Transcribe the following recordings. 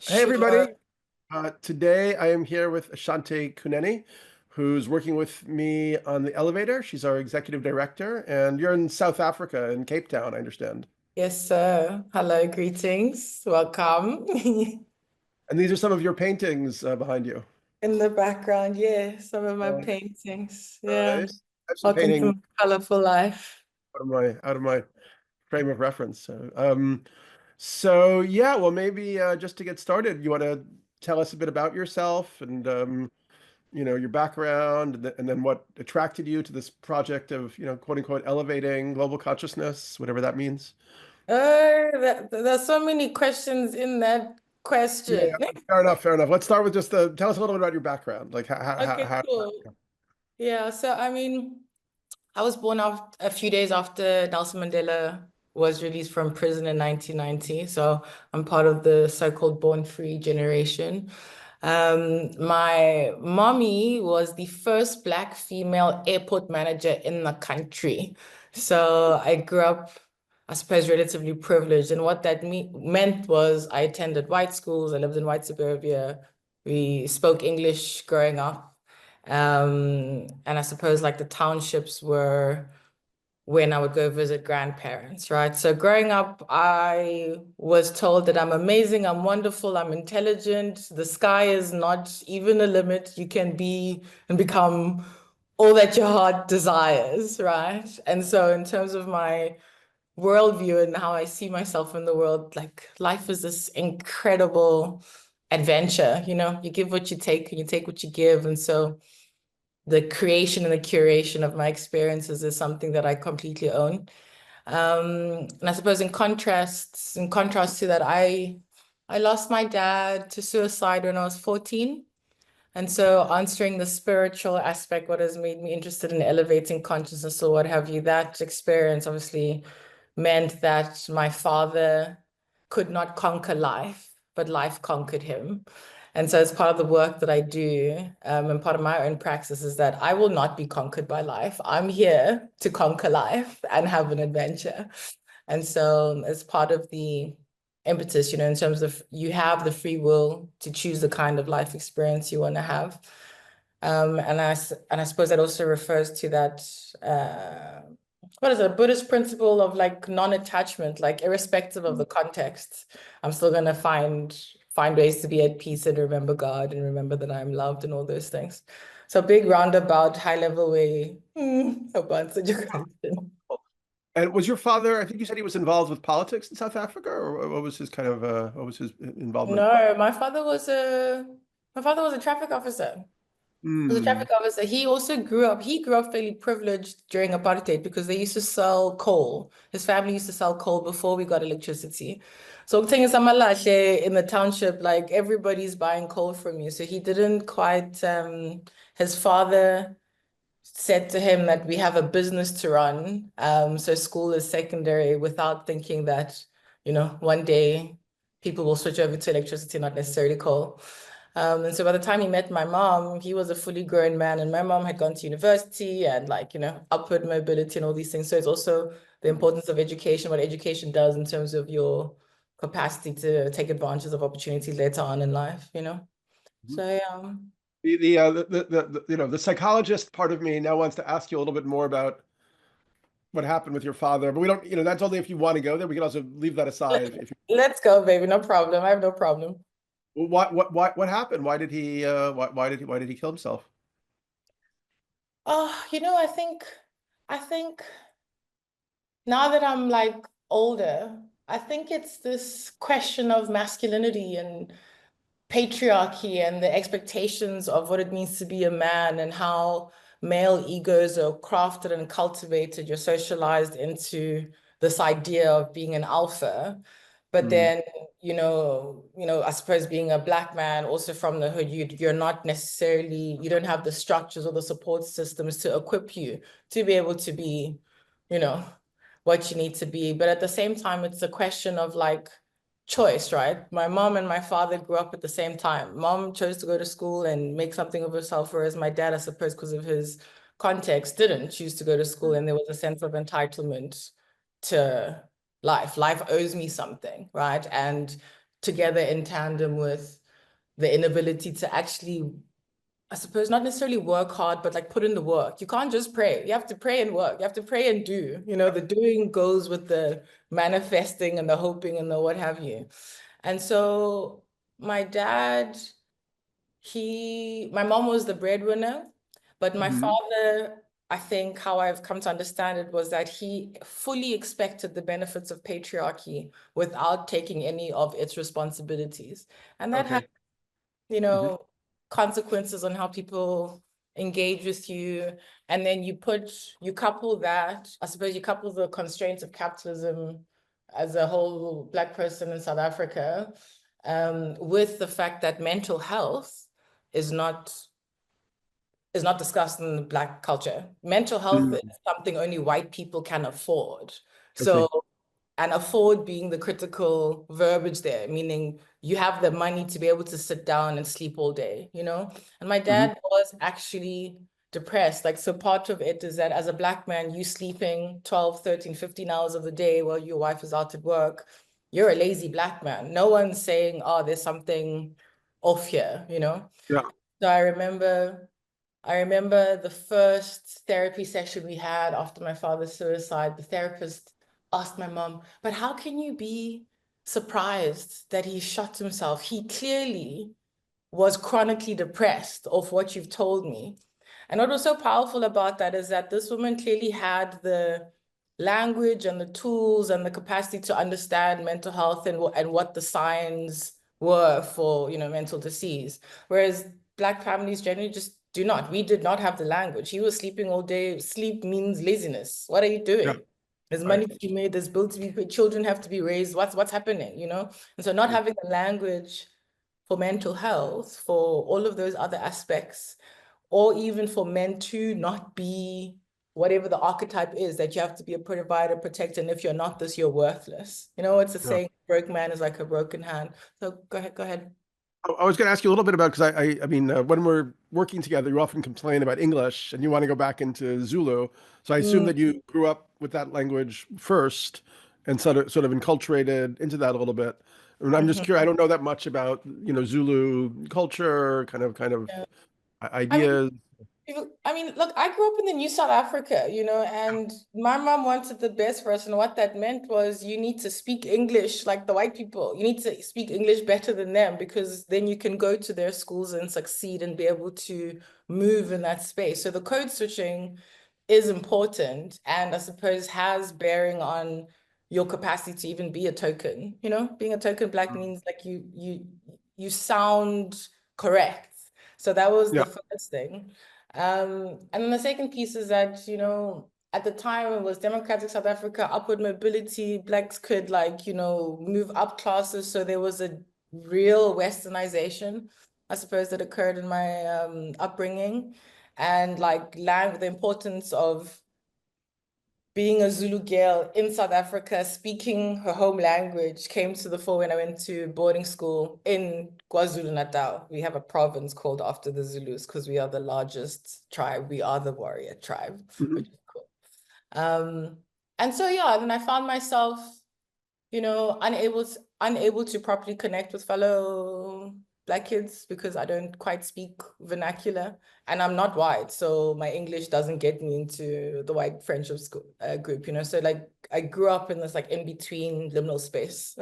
Hey everybody. Sure. Today I am here with Ashanti Kunene, who's working with me on the elevator. She's our executive director, and you're in South Africa, in Cape Town, I understand. Yes, sir. Hello, greetings. Welcome. And these are some of your paintings behind you. In the background, yeah, some of my Uh, paintings. Yeah. nice. I have some Welcome to painting my colorful life. out of my frame of reference. So yeah, well maybe just to get started, you want to tell us a bit about yourself and your background, and then what attracted you to this project of, quote unquote, elevating global consciousness, whatever that means. There's so many questions in that Yeah, question. fair enough, fair enough. Let's start with just tell us a little bit about your background. Like Okay, cool. Yeah, so I mean, I was born after, a few days after Nelson Mandela was released from prison in 1990. So I'm part of the so-called born free generation. My mommy was the first Black female airport manager in the country. So I grew up, I suppose, relatively privileged. And what that meant was I attended white schools, I lived in white suburbia. We spoke English growing up. And I suppose like the townships were when I would go visit grandparents, right? So growing up, I was told that I'm amazing, I'm wonderful, I'm intelligent. The sky is not even a limit. You can be and become all that your heart desires, right? And so in terms of my worldview and how I see myself in the world, like life is this incredible adventure, you give what you take and you take what you give. And so the creation and the curation of my experiences is something that I completely own. And I suppose in contrast to that, I lost my dad to suicide when I was 14. And so answering the spiritual aspect, what has made me interested in elevating consciousness or what have you, that experience obviously meant that my father could not conquer life, but life conquered him. And so, as part of the work that I do, and part of my own practice is that I will not be conquered by life. I'm here to conquer life and have an adventure. And so, as part of the impetus, in terms of you have the free will to choose the kind of life experience you want to have. And I suppose that also refers to that what is it, a Buddhist principle of like non-attachment, like irrespective of the context, I'm still gonna find ways to be at peace and remember God and remember that I'm loved and all those things. So big roundabout, high level way. Hope I answered your question. And was your father, I think you said he was involved with politics in South Africa, or what was his what was his involvement? No, my father was a traffic officer. As a Hmm. traffic officer, he grew up fairly privileged during apartheid because they used to sell coal. His family used to sell coal before we got electricity. So thing is in the township, like everybody's buying coal from you. So he didn't quite his father said to him that we have a business to run. So school is secondary without thinking that, one day people will switch over to electricity, not necessarily coal. And so by the time he met my mom, he was a fully grown man, and my mom had gone to university and like, upward mobility and all these things. So it's also the importance of education, what education does in terms of your capacity to take advantage of opportunities later on in life. So yeah. The psychologist part of me now wants to ask you a little bit more about what happened with your father, but we don't, that's only if you want to go there. We can also leave that aside if you. Let's go, baby. No problem. I have no problem. Well, what happened? Why did he kill himself? Oh, I think now that I'm like older, I think it's this question of masculinity and patriarchy and the expectations of what it means to be a man and how male egos are crafted and cultivated. You're socialized into this idea of being an alpha. But Hmm. then, I suppose being a Black man also from the hood, you're not necessarily, you don't have the structures or the support systems to equip you to be able to be, you know, what you need to be. But at the same time, it's a question of like choice, right? My mom and my father grew up at the same time. Mom chose to go to school and make something of herself, whereas my dad, I suppose, because of his context, didn't choose to go to school. And there was a sense of entitlement to life. Life owes me something, right? And together in tandem with the inability to actually, I suppose, not necessarily work hard, but like put in the work. You can't just pray. You have to pray and work. You have to pray and do. You know, the doing goes with the manifesting and the hoping and the what have you. And so my dad, my mom was the breadwinner, but my Hmm. father, I think how I've come to understand it was that he fully expected the benefits of patriarchy without taking any of its responsibilities. And that had, Okay. you Hmm. know, consequences on how people engage with you. And then you couple that, I suppose you couple the constraints of capitalism as a whole Black person in South Africa, with the fact that mental health is not discussed in Black culture. Mental health is Mm. something only white people can afford. I see. So, and afford being the critical verbiage there, meaning you have the money to be able to sit down and sleep all day, you know? And my Hmm. dad was actually depressed. Like, so part of it is that as a Black man, you sleeping 12, 13, 15 hours of the day while your wife is out at work, you're a lazy Black man. No one's saying, oh, there's something off here, you know? Yeah. So I remember the first therapy session we had after my father's suicide. The therapist asked my mom, but how can you be surprised that he shot himself? He clearly was chronically depressed of what you've told me. And what was so powerful about that is that this woman clearly had the language and the tools and the capacity to understand mental health and what the signs were for, mental disease. Whereas Black families generally just do not. We did not have the language. He was sleeping all day. Sleep means laziness. What are you Yeah. doing? There's Right. money to be made, there's bills to be paid, children have to be raised. What's happening, And so not Mm. having the language for mental health, for all of those other aspects, or even for men to not be whatever the archetype is, that you have to be a provider, protector, and if you're not this, you're worthless. It's a Yeah. saying, broke man is like a broken hand. So go ahead. I was going to ask you a little bit about because I mean, when we're working together, you often complain about English and you want to go back into Zulu. So I assume Mm, that you grew up with that language first and sort of enculturated into that a little bit. And I'm just mhm. curious. I don't know that much about Zulu culture, kind of Yeah. I mean, ideas. look, I grew up in the New South Africa, and my mom wanted the best for us. And what that meant was you need to speak English like the white people. You need to speak English better than them because then you can go to their schools and succeed and be able to move in that space. So the code switching is important and I suppose has bearing on your capacity to even be a token. Being a token Black means like you sound correct. So that was the Yeah. first thing. And then the second piece is that, at the time it was democratic South Africa, upward mobility, Blacks could move up classes. So there was a real westernization, I suppose, that occurred in my upbringing. And the importance of being a Zulu girl in South Africa, speaking her home language came to the fore when I went to boarding school in KwaZulu-Natal. We have a province called after the Zulus because we are the largest tribe. We are the warrior tribe, which Mhm. is cool. Um, and so yeah, then I found myself unable to properly connect with fellow Black kids because I don't quite speak vernacular and I'm not white. So my English doesn't get me into the white friendship group, So I grew up in this in between liminal space,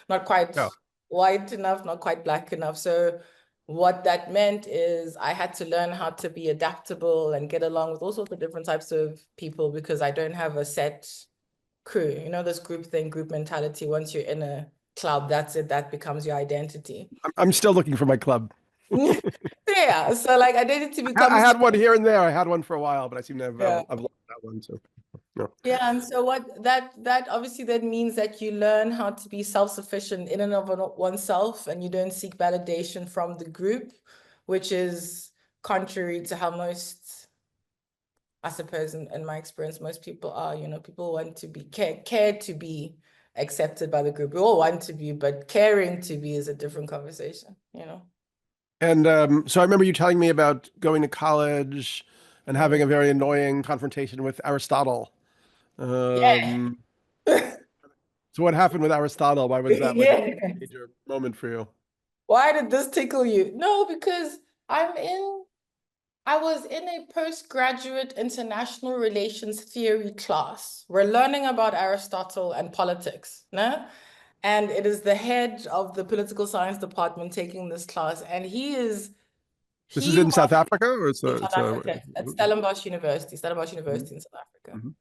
not quite Yeah. white enough, not quite Black enough. So what that meant is I had to learn how to be adaptable and get along with all sorts of different types of people because I don't have a set crew. This group thing, group mentality. Once you're in a club, that's it. That becomes your identity. I'm still looking for my club. Yeah. So identity I becomes, had one here and there. I had one for a while, but I seem to have yeah. I've lost that one. So yeah. Yeah. And so what that obviously that means that you learn how to be self-sufficient in and of oneself and you don't seek validation from the group, which is contrary to how most, I suppose, in my experience, most people are, people want to be cared to be accepted by the group. We all want to be, but caring to be is a different conversation. And so I remember you telling me about going to college and Mm. having a very annoying confrontation with Aristotle. Yeah. Um, So what happened with Aristotle? Why was that like a Yeah. major moment for you? Why did this tickle you? No, because I was in a postgraduate international relations theory class. We're learning about Aristotle and politics, no? And it is the head of the political science department taking this class, and This is he in was South Africa, or in South Africa at Stellenbosch University in South Africa. Mhm.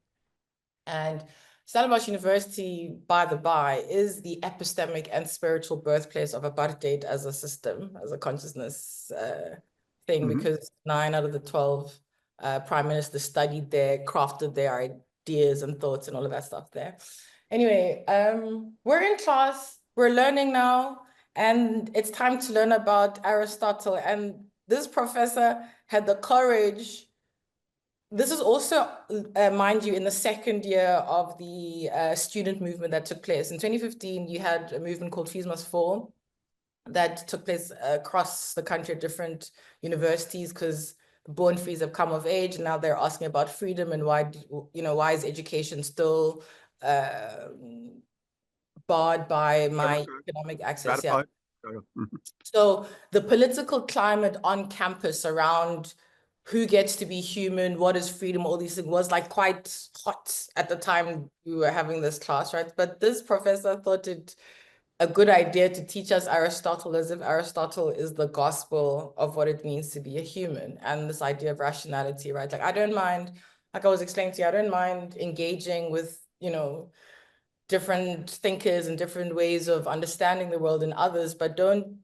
And Stellenbosch University, by the by, is the epistemic and spiritual birthplace of apartheid as a system, as a consciousness thing, Mhm. because 9 out of the 12 prime ministers studied there, crafted their ideas and thoughts and all of that stuff there. Anyway, we're in class, we're learning now, and it's time to learn about Aristotle. And this professor had the courage. This is also, mind you, in the second year of the student movement that took place. In 2015, you had a movement called Fees Must Fall that took place across the country at different universities, because the born frees have come of age, and now they're asking about freedom and why, why is education still barred by my economic access? Yeah. Ratified. Mhm. So the political climate on campus around who gets to be human, what is freedom, all these things was like quite hot at the time we were having this class, right? But this professor thought it a good idea to teach us Aristotle as if Aristotle is the gospel of what it means to be a human, and this idea of rationality, right? Like I don't mind, like I was explaining to you, I don't mind engaging with, different thinkers and different ways of understanding the world and others, but don't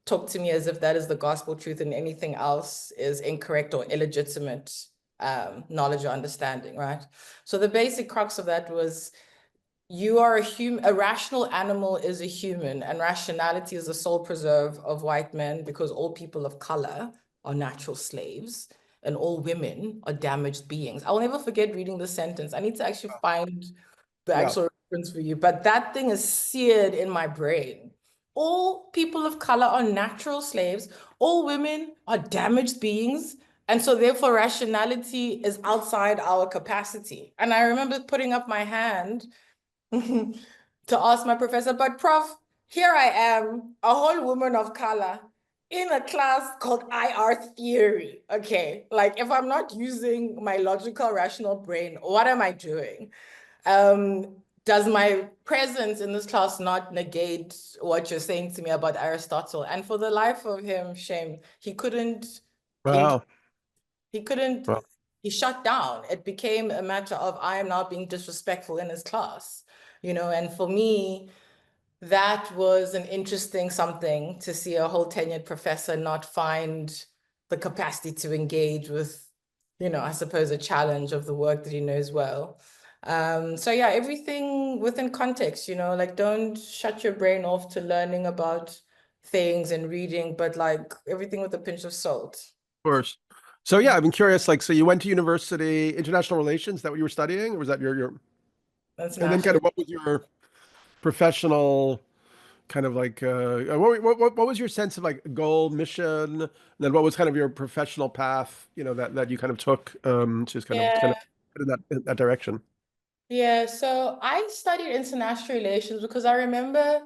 talk to me as if that is the gospel truth and anything else is incorrect or illegitimate knowledge or understanding, right? So the basic crux of that was you are a rational animal is a human, and rationality is the sole preserve of white men because all people of color are natural slaves and all women are damaged beings. I will never forget reading this sentence. I need to actually find the Yeah. actual reference for you, but that thing is seared in my brain. All people of color are natural slaves. All women are damaged beings. And so therefore rationality is outside our capacity. And I remember putting up my hand to ask my professor, but prof, here I am, a whole woman of color in a class called IR theory. Okay, like if I'm not using my logical, rational brain, what am I doing? Does my presence in this class not negate what you're saying to me about Aristotle? And for the life of him, shame, he couldn't Wow. he couldn't, Wow. he shut down. It became a matter of I am now being disrespectful in his class, and for me, that was an interesting something to see a whole tenured professor not find the capacity to engage with, I suppose a challenge of the work that he knows well. So yeah, everything within context, like don't shut your brain off to learning about things and reading, but like everything with a pinch of salt. Of course. So yeah, I've been curious. Like, so you went to university, international relations. Is that what you were studying, or was that your? That's And then, kind natural. of, what was your professional kind of like? What was your sense of like goal, mission? And then, what was kind of your professional path? That you kind of took to kind of Yeah. in that direction. Yeah, so I studied international relations because I remember,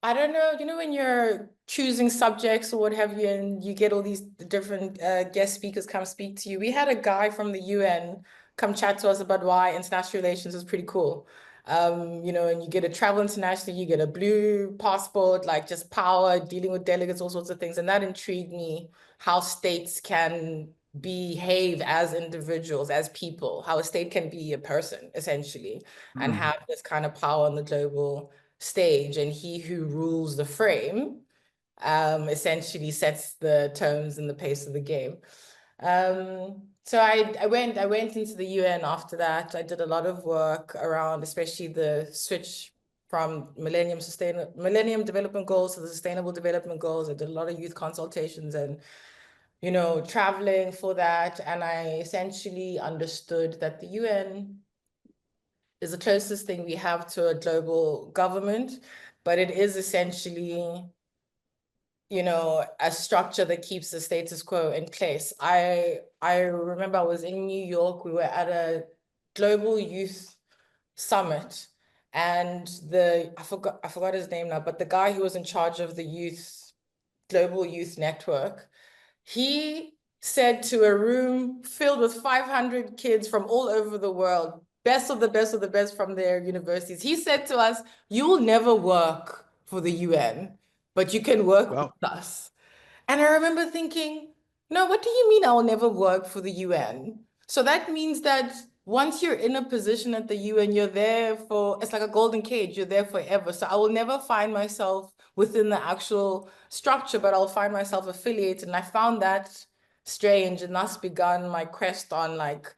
I don't know, when you're choosing subjects or what have you, and you get all these different guest speakers come speak to you. We had a guy from the UN come chat to us about why international relations is pretty cool. And you get to travel internationally, you get a blue passport, like just power, dealing with delegates, all sorts of things. And that intrigued me, how states can behave as individuals, as people, how a state can be a person, essentially, and Hmm. have this kind of power on the global stage, and he who rules the frame essentially sets the terms and the pace of the game. So I went into the UN after that. I did a lot of work around, especially the switch from Millennium Development Goals to the Sustainable Development Goals. I did a lot of youth consultations and traveling for that. And I essentially understood that the UN is the closest thing we have to a global government, but it is essentially, a structure that keeps the status quo in place. I remember I was in New York, we were at a global youth summit, And I forgot his name now, but the guy who was in charge of the global youth network, he said to a room filled with 500 kids from all over the world, best of the best of the best from their universities, he said to us, "You will never work for the UN, but you can work with Wow. us." And I remember thinking, no, what do you mean I will never work for the UN? So that means that once you're in a position at the UN, you're there for, it's like a golden cage, you're there forever. So I will never find myself within the actual structure, but I'll find myself affiliated. And I found that strange, and thus begun my quest on, like,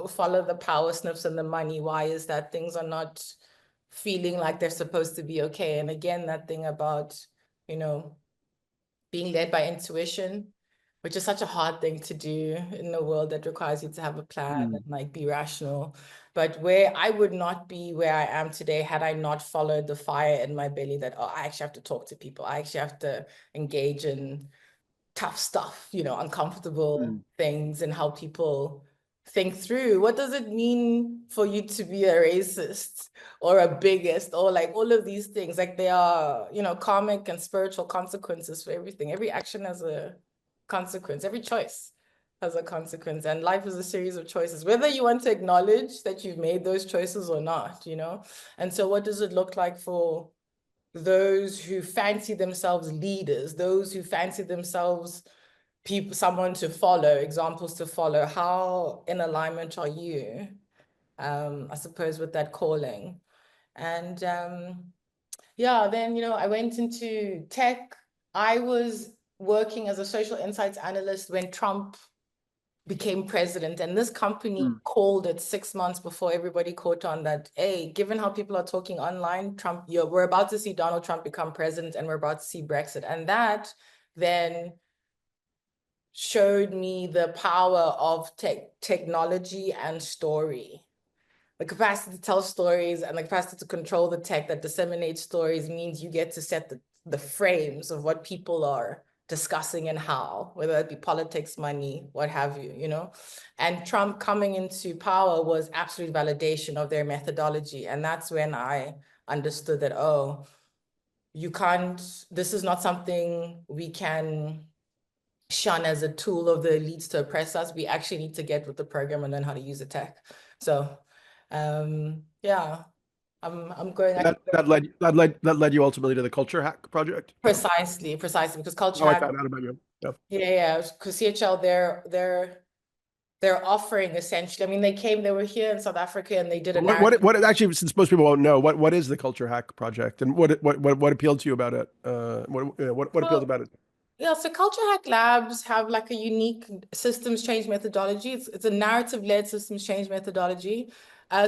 follow the power sniffs and the money. Why is that things are not feeling like they're supposed to be okay? And again, that thing about, being led by intuition, which is such a hard thing to do in a world that requires you to have a plan and like be rational. But where I would not be where I am today had I not followed the fire in my belly that, oh, I actually have to talk to people. I actually have to engage in tough stuff, uncomfortable things, and help people think through, what does it mean for you to be a racist or a biggest, or like all of these things? Like, there are, karmic and spiritual consequences for everything. Every action has a consequence. Every choice has a consequence. And life is a series of choices, whether you want to acknowledge that you've made those choices or not, And so what does it look like for those who fancy themselves leaders, those who fancy themselves someone to follow, examples to follow? How in alignment are you, I suppose, with that calling? And yeah, then, I went into tech. I was working as a social insights analyst when Trump became president, and this company called it 6 months before everybody caught on that, hey, given how people are talking online, we're about to see Donald Trump become president, and we're about to see Brexit. And that then showed me the power of technology and story. The capacity to tell stories and the capacity to control the tech that disseminates stories means you get to set the frames of what people are discussing and how, whether it be politics, money, what have you, And Trump coming into power was absolute validation of their methodology. And that's when I understood that, oh, this is not something we can shun as a tool of the elites to oppress us. We actually need to get with the program and learn how to use the tech. So yeah, I'm going. That led you ultimately to the Culture Hack project. Precisely, because culture How I hack, found out about you. Yeah. yeah, because CHL, they're offering essentially. I mean, they were here in South Africa and they did a narrative. What actually, since most people won't know, what is the Culture Hack project, and what appealed to you about it? What appealed about it? Yeah, so Culture Hack Labs have like a unique systems change methodology. It's a narrative-led systems change methodology.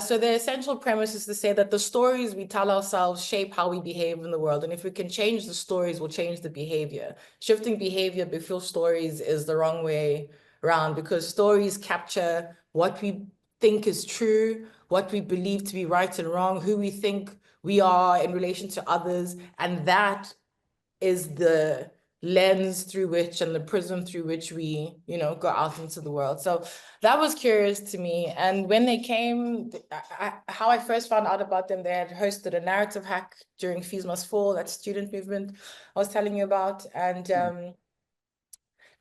So the essential premise is to say that the stories we tell ourselves shape how we behave in the world. And if we can change the stories, we'll change the behavior. Shifting behavior before stories is the wrong way around, because stories capture what we think is true, what we believe to be right and wrong, who we think we are in relation to others. And that is the lens through which and the prism through which we, go out into the world. So that was curious to me. And when they came, how I first found out about them, they had hosted a narrative hack during Fees Must Fall, that student movement I was telling you about. And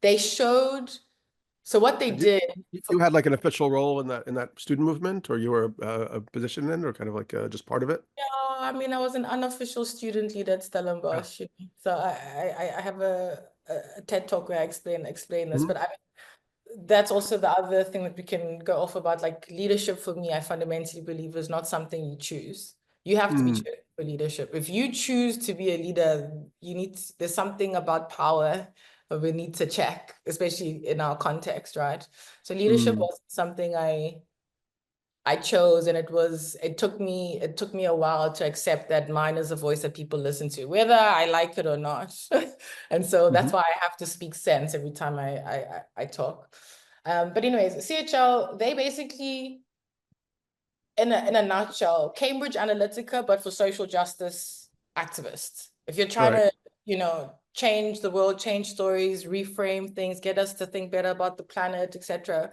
they showed, so what they did. You had like an official role in that student movement, or you were a position in, or kind of like just part of it? No, I mean, I was an unofficial student leader at Yeah. Stellenbosch. So I have a TED talk where I explain this, Mhm. but that's also the other thing that we can go off about. Like, leadership for me, I fundamentally believe is not something you choose. You have to be chosen for leadership. If you choose to be a leader, there's something about power that we need to check, especially in our context, right? So leadership was something I chose, and it took me a while to accept that mine is a voice that people listen to, whether I like it or not. And so that's why I have to speak sense every time I talk. But anyways, CHL, they basically, in a nutshell, Cambridge Analytica, but for social justice activists. If you're trying Right. to, change the world, change stories, reframe things, get us to think better about the planet, etc.,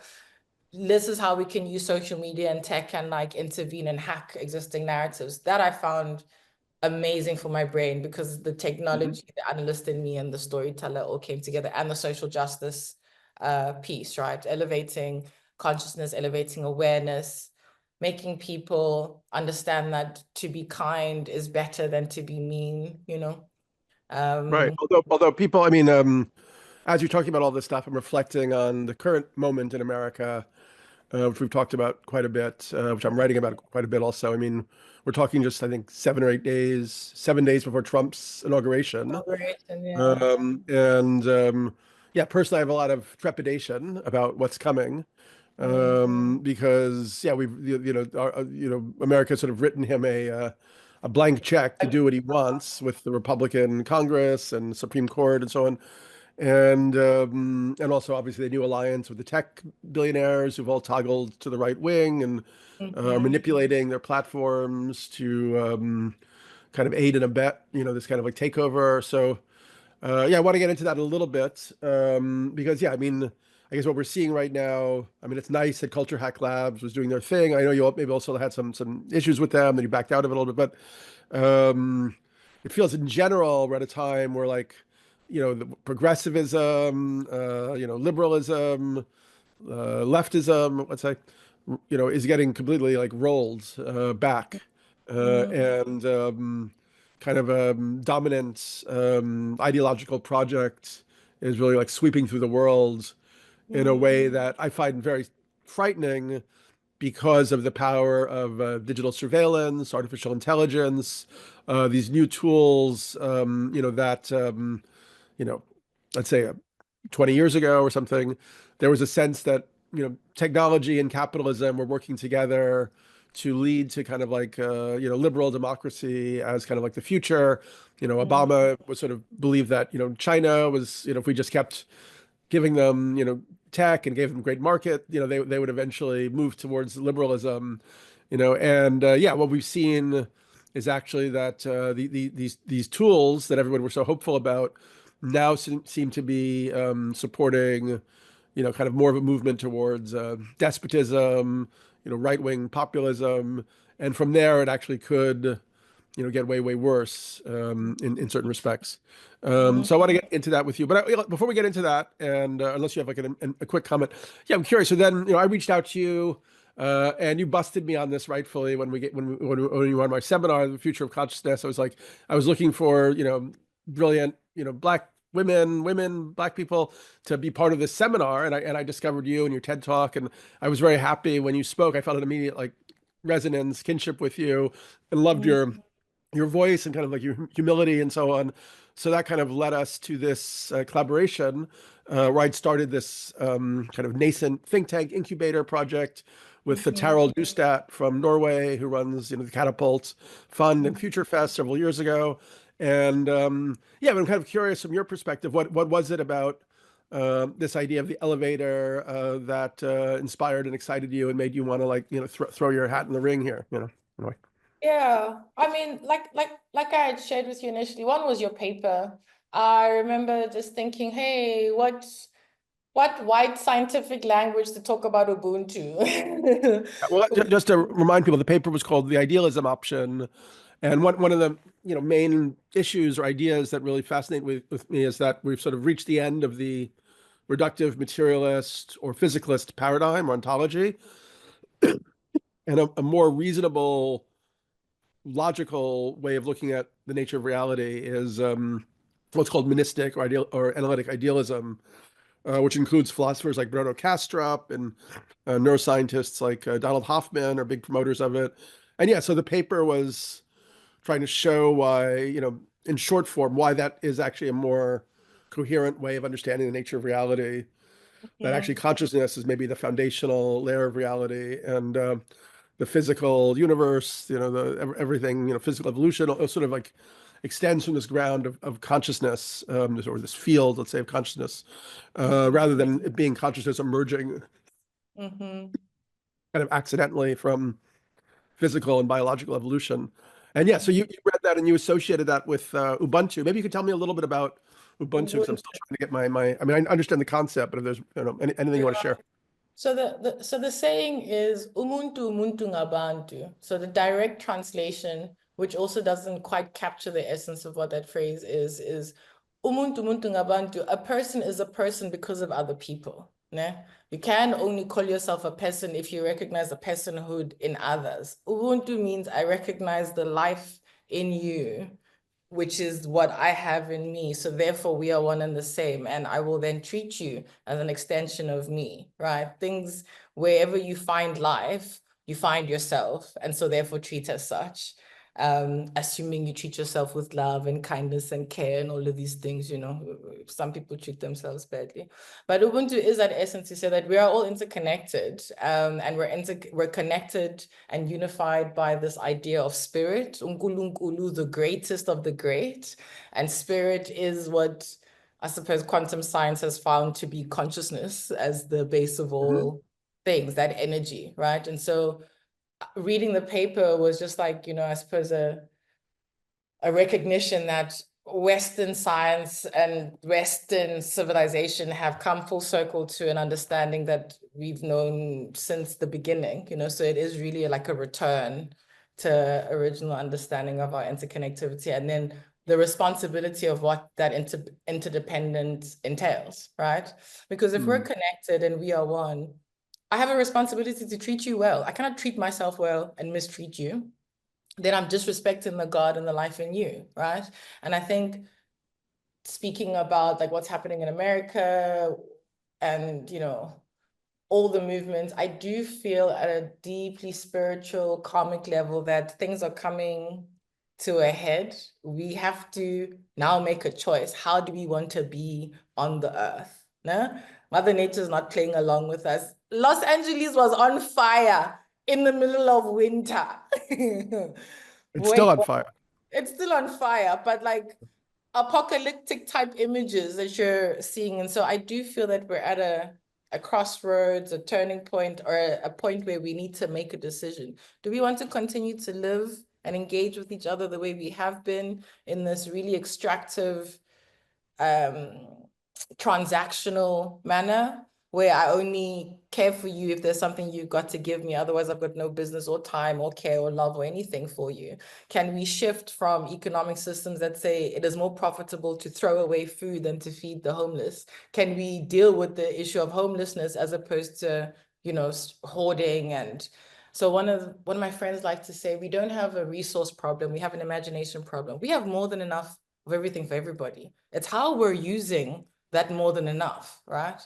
this is how we can use social media and tech and like intervene and hack existing narratives. That I found amazing for my brain because the Mhm. technology, the analyst in me, and the storyteller all came together, and the social justice piece, right? Elevating consciousness, elevating awareness, making people understand that to be kind is better than to be mean, you know? Right. Um, Although people, I mean, as you're talking about all this stuff, I'm reflecting on the current moment in America, which we've talked about quite a bit, which I'm writing about quite a bit also. I mean, we're talking just, I think, 7 or 8 days, 7 days before Trump's inauguration. Collaboration, yeah. Yeah, personally, I have a lot of trepidation about what's coming, Mm, because yeah, America's sort of written him a blank check to do what he wants with the Republican Congress and Supreme Court and so on, and also obviously the new alliance with the tech billionaires who've all toggled to the right wing and are mhm, manipulating their platforms to kind of aid and abet, this kind of like takeover. So. Yeah, I want to get into that a little bit, because, yeah, I mean, I guess what we're seeing right now, I mean, it's nice that Culture Hack Labs was doing their thing. I know you maybe also had some issues with them that you backed out of it a little bit, but it feels in general we're at a time where like, the progressivism, liberalism, leftism, let's say, is getting completely like rolled back, mhm, and kind of a dominant ideological project is really like sweeping through the world in a mhm, way that I find very frightening because of the power of digital surveillance, artificial intelligence, these new tools, that, you know, let's say 20 years ago or something, there was a sense that, technology and capitalism were working together to lead to kind of like, liberal democracy as kind of like the future. mhm, Obama was sort of believed that, China was, if we just kept giving them, tech and gave them great market, they would eventually move towards liberalism, and yeah, what we've seen is actually that these tools that everyone were so hopeful about now seem to be supporting, kind of more of a movement towards despotism, right-wing populism, and from there it actually could, get way, way worse in certain respects. mhm, So I want to get into that with you. But before we get into that, and unless you have like a quick comment, yeah, I'm curious. So then, I reached out to you, and you busted me on this rightfully when you were on my seminar, The Future of Consciousness. I was looking for, brilliant, black black people to be part of this seminar, and I discovered you and your TED Talk, and I was very happy when you spoke. I felt an immediate like resonance, kinship with you, and loved mhm, your voice and kind of like your humility and so on. So that kind of led us to this collaboration, where I'd started this kind of nascent think tank incubator project with the mhm, Tarald Gustat from Norway, who runs, the Catapult Fund and mhm. Future Fest several years ago. And yeah, but I'm kind of curious from your perspective, what was it about this idea of the elevator that inspired and excited you and made you want to like, throw your hat in the ring here, anyway. Yeah, I mean, like I had shared with you initially, one was your paper. I remember just thinking, hey, what white scientific language to talk about Ubuntu? Well, just to remind people, the paper was called "The Idealism Option," and one of the main issues or ideas that really fascinate with me is that we've sort of reached the end of the reductive materialist or physicalist paradigm or ontology, and a more reasonable, logical way of looking at the nature of reality is what's called monistic or ideal or analytic idealism, which includes philosophers like Bruno Kastrup and neuroscientists like Donald Hoffman are big promoters of it. And yeah, so the paper was trying to show why, in short form, why that is actually a more coherent way of understanding the nature of reality. That actually Mhm, consciousness is maybe the foundational layer of reality, and the physical universe, everything, physical evolution, sort of like extends from this ground of consciousness, or this field, let's say, of consciousness, mhm, rather than it being consciousness emerging mhm, kind of accidentally from physical and biological evolution. And yeah, so mhm. you read that and you associated that with Ubuntu. Maybe you could tell me a little bit about Ubuntu, because I'm still Ubuntu. trying to get I mean, I understand the concept, but if there's, anything you want to share. So the saying is Umuntu Umuntu ngabantu. So the direct translation, which also doesn't quite capture the essence of what that phrase is Umuntu Umuntu ngabantu. A person is a person because of other people. Ne? You can only call yourself a person if you recognize the personhood in others. Ubuntu means I recognize the life in you, which is what I have in me. So therefore, we are one and the same. And I will then treat you as an extension of me, right? Things, wherever you find life, you find yourself. And so therefore treat as such. Assuming you treat yourself with love and kindness and care and all of these things, you know, some people treat themselves badly. But Ubuntu is at essence to say that we are all interconnected, and we're connected and unified by this idea of spirit, uNkulunkulu, the greatest of the great. And spirit is what I suppose quantum science has found to be consciousness as the base of all things, that energy, right? And so reading the paper was just like, you know, I suppose a recognition that Western science and Western civilization have come full circle to an understanding that we've known since the beginning, you know, so it is really like a return to original understanding of our interconnectivity, and then the responsibility of what that interdependence entails, right? Because if we're connected and we are one, I have a responsibility to treat you well. I cannot treat myself well and mistreat you. Then I'm disrespecting the God and the life in you, right? And I think speaking about like what's happening in America and, you know, all the movements, I do feel at a deeply spiritual, karmic level that things are coming to a head. We have to now make a choice. How do we want to be on the earth? No? Mother Nature is not playing along with us. Los Angeles was on fire in the middle of winter. It's Wait, still on fire. it's still on fire, but like apocalyptic type images that you're seeing. And so I do feel that we're at a crossroads, a turning point, or a point where we need to make a decision. Do we want to continue to live and engage with each other the way we have been in this really extractive, transactional manner, where I only care for you if there's something you've got to give me, otherwise I've got no business or time or care or love or anything for you? Can we shift from economic systems that say it is more profitable to throw away food than to feed the homeless? Can we deal with the issue of homelessness as opposed to, you know, hoarding? And so one of my friends like to say, we don't have a resource problem, we have an imagination problem. We have more than enough of everything for everybody. It's how we're using that more than enough, right?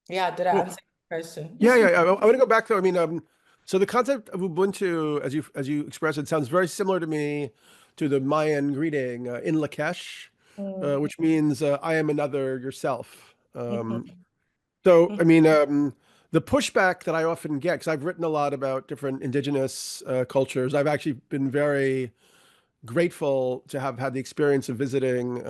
Yeah, did I Well, answer your question? yeah, yeah. I want to go back though. I mean, so the concept of Ubuntu, as you express it, sounds very similar to me to the Mayan greeting in Lakesh, Mm, which means I am another yourself. mhm, So, mhm. I mean, the pushback that I often get, because I've written a lot about different indigenous cultures, I've actually been very grateful to have had the experience of visiting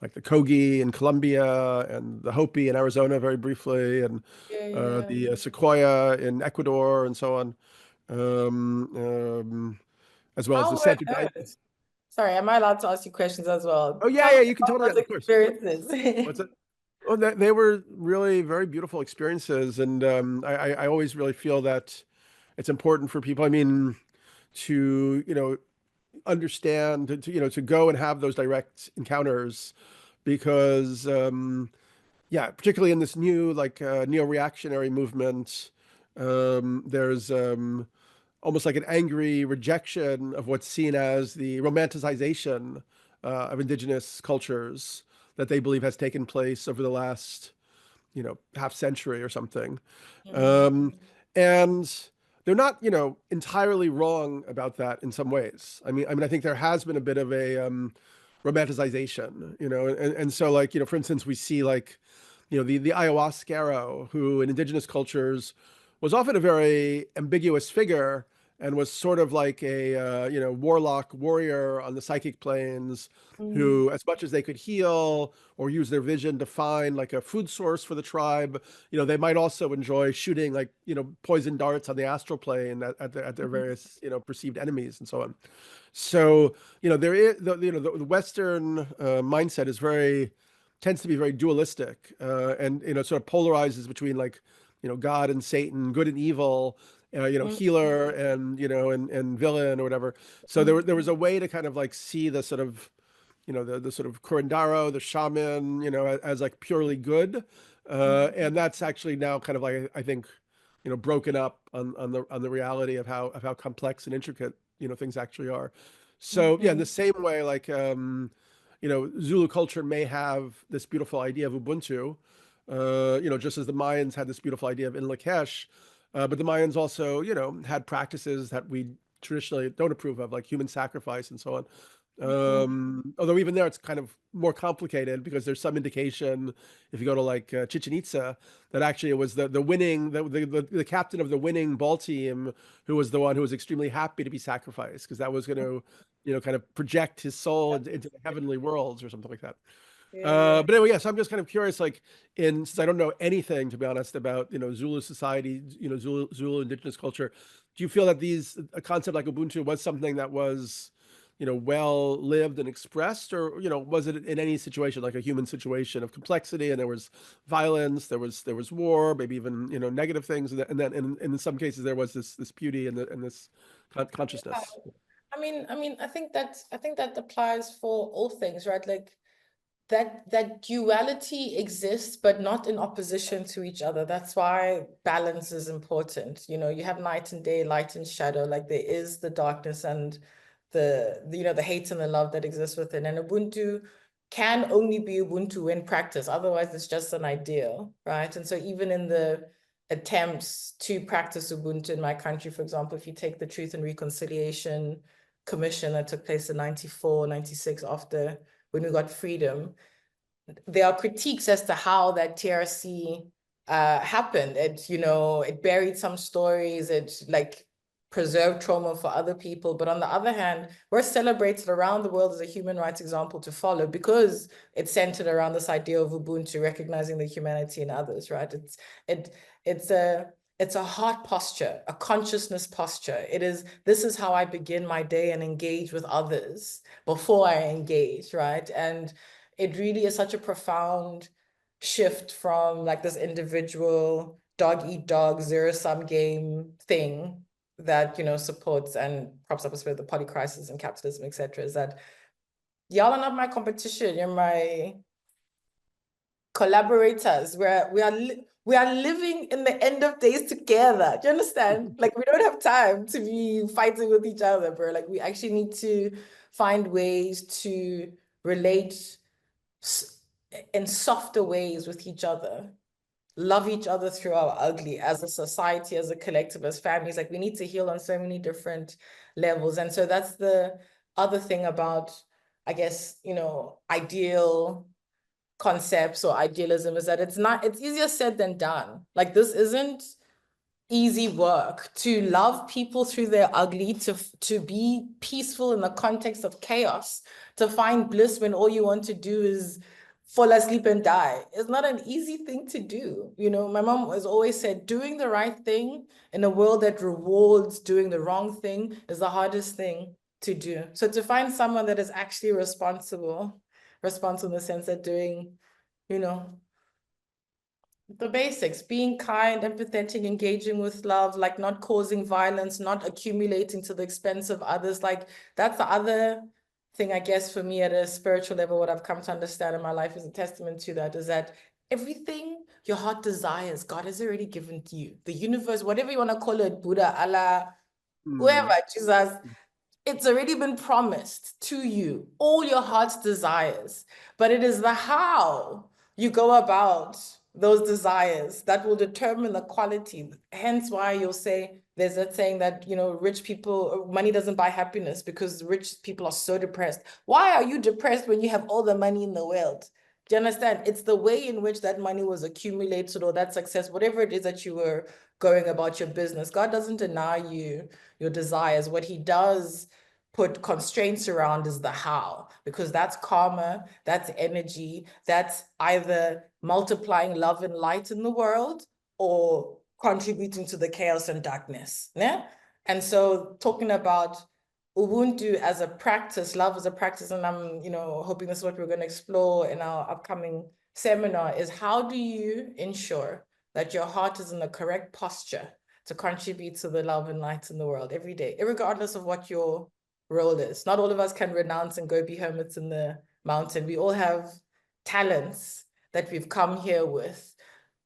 like the Kogi in Colombia and the Hopi in Arizona very briefly, and Yeah, yeah. the Sequoia in Ecuador and so on, um, um, as well as the How were Santa those? Sorry, am I allowed to ask you questions as well? Oh yeah, Tell me yeah, you can about totally, those of course. What's experiences. it? Oh, they were really very beautiful experiences, and I always really feel that it's important for people. I mean, to understand to go and have those direct encounters because yeah, particularly in this new like neo-reactionary movement, there's almost like an angry rejection of what's seen as the romanticization of indigenous cultures that they believe has taken place over the last half century or something. Mm, Um, and they're not, entirely wrong about that in some ways. I mean, I think there has been a bit of a romanticization, and so like, for instance, we see like, the ayahuasquero, who in indigenous cultures was often a very ambiguous figure and was sort of like a, warlock warrior on the psychic planes mm, who, as much as they could heal or use their vision to find like a food source for the tribe, they might also enjoy shooting like, poison darts on the astral plane at their mhm, various, perceived enemies and so on. So, there is the Western mindset is very tends to be very dualistic, and sort of polarizes between like God and Satan, good and evil, healer and and villain or whatever. So there was a way to kind of like see the sort of the sort of curandero, the shaman, as like purely good, and that's actually now kind of like I think broken up on the reality of how complex and intricate things actually are. So yeah, in the same way, like Zulu culture may have this beautiful idea of Ubuntu, just as the Mayans had this beautiful idea of in Lakesh, but the Mayans also had practices that we traditionally don't approve of, like human sacrifice and so on. Although even there it's kind of more complicated because there's some indication if you go to like Chichen Itza that actually it was the winning the captain of the winning ball team who was the one who was extremely happy to be sacrificed because that was going to kind of project his soul into the heavenly worlds or something like that. Yeah. But anyway, yes, I'm just kind of curious, like since I don't know anything, to be honest, about, Zulu society, Zulu indigenous culture, do you feel that a concept like Ubuntu was something that was, well lived and expressed, or, was it in any situation, like a human situation of complexity and there was violence, there was war, maybe even, negative things, and then in some cases there was this beauty and this consciousness. I think that applies for all things, right? Like that duality exists, but not in opposition to each other. That's why balance is important. You have night and day, light and shadow. Like there is the darkness and the hate and the love that exists within. And Ubuntu can only be Ubuntu when practiced. Otherwise, it's just an ideal, right? And so even in the attempts to practice Ubuntu in my country, for example, if you take the Truth and Reconciliation Commission that took place in 94, 96 after when we got freedom, there are critiques as to how that TRC happened. It buried some stories, it like preserved trauma for other people. But on the other hand, we're celebrated around the world as a human rights example to follow because it's centered around this idea of Ubuntu, recognizing the humanity in others, right? It's a heart posture, a consciousness posture. This is how I begin my day and engage with others before I engage, right? And it really is such a profound shift from like this individual dog eat dog zero-sum game thing that supports and props up the poly crisis and capitalism, etc. Is that y'all are not my competition, you're my collaborators. We are living in the end of days together. Do you understand? Like we don't have time to be fighting with each other, bro. Like we actually need to find ways to relate in softer ways with each other, love each other through our ugly as a society, as a collective, as families. Like we need to heal on so many different levels. And so that's the other thing about, I guess, ideal concepts or idealism is that it's easier said than done. Like this isn't easy work to love people through their ugly, to be peaceful in the context of chaos, to find bliss when all you want to do is fall asleep and die. It's not an easy thing to do. My mom has always said doing the right thing in a world that rewards doing the wrong thing is the hardest thing to do. So to find someone that is actually responsible in the sense that doing, the basics, being kind, empathetic, engaging with love, like not causing violence, not accumulating to the expense of others. Like that's the other thing, I guess, for me at a spiritual level, what I've come to understand in my life is a testament to that, is that everything your heart desires, God has already given to you. The universe, whatever you want to call it, Buddha, Allah, whoever, Jesus, it's already been promised to you, all your heart's desires, but it is the how you go about those desires that will determine the quality. Hence why you'll say, there's that saying that, rich people, money doesn't buy happiness because rich people are so depressed. Why are you depressed when you have all the money in the world? Do you understand? It's the way in which that money was accumulated or that success, whatever it is that you were going about your business. God doesn't deny you your desires. What he does put constraints around is the how, because that's karma, that's energy, that's either multiplying love and light in the world or contributing to the chaos and darkness. Yeah? And so talking about Ubuntu as a practice, love as a practice, and I'm, hoping this is what we're going to explore in our upcoming seminar, is how do you ensure that your heart is in the correct posture to contribute to the love and light in the world every day, regardless of what your role is. Not all of us can renounce and go be hermits in the mountain. We all have talents that we've come here with,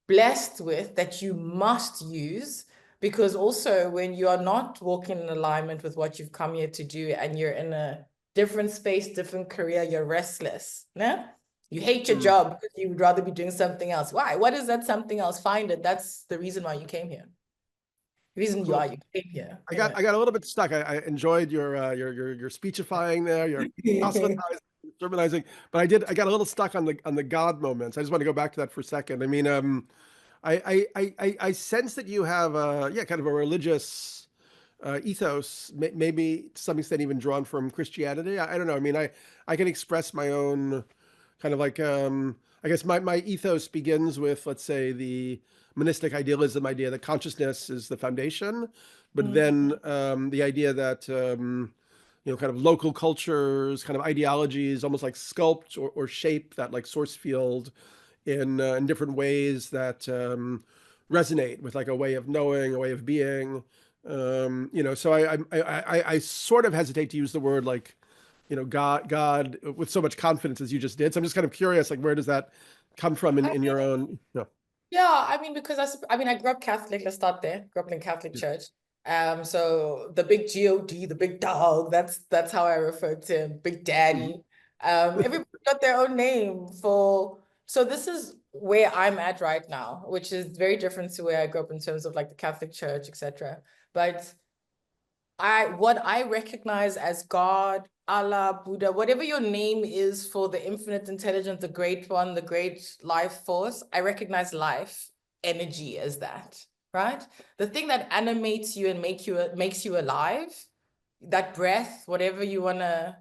blessed with, that you must use. Because also when you are not walking in alignment with what you've come here to do and you're in a different space, different career, you're restless. Yeah? You hate your job because you would rather be doing something else. Why? What is that something else? Find it. That's the reason why you came here. The reason Cool. you came here. I got a little bit stuck. I enjoyed your speechifying there, your proselytizing, sermonizing, but I got a little stuck on the God moments. I just want to go back to that for a second. I mean, I sense that you have kind of a religious ethos, maybe to some extent even drawn from Christianity. I don't know. I mean, I can express my own kind of like I guess my ethos begins with, let's say, the monistic idealism idea that consciousness is the foundation, but then the idea that kind of local cultures, kind of ideologies, almost like sculpt or shape that like source field in different ways that resonate with like a way of knowing, a way of being. So I sort of hesitate to use the word like, God with so much confidence as you just did. So I'm just kind of curious, like, where does that come from in your own? No. Yeah, I mean, because I grew up Catholic. Let's start there. Grew up in a Catholic church. So the big God, the big dog, that's how I refer to him, Big Daddy. Everybody got their own name for. So this is where I'm at right now, which is very different to where I grew up in terms of like the Catholic Church, etc. But what I recognize as God, Allah, Buddha, whatever your name is for the infinite intelligence, the great one, the great life force, I recognize life energy as that, right? The thing that animates you and makes you alive, that breath, whatever you want to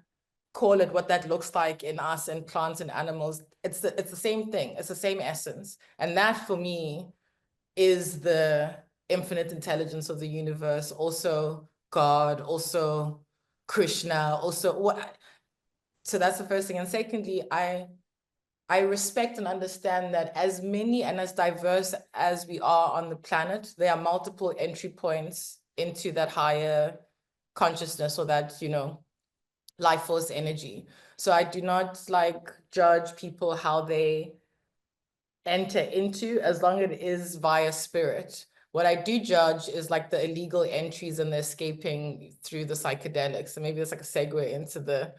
call it, what that looks like in us and plants and animals, it's the same thing. It's the same essence. And that for me is the infinite intelligence of the universe, also God, also Krishna, also what. So that's the first thing. And secondly, I respect and understand that as many and as diverse as we are on the planet, there are multiple entry points into that higher consciousness or that, life force energy. So I do not like judge people how they enter into, as long as it is via spirit. What I do judge is like the illegal entries and the escaping through the psychedelics. So maybe it's like a segue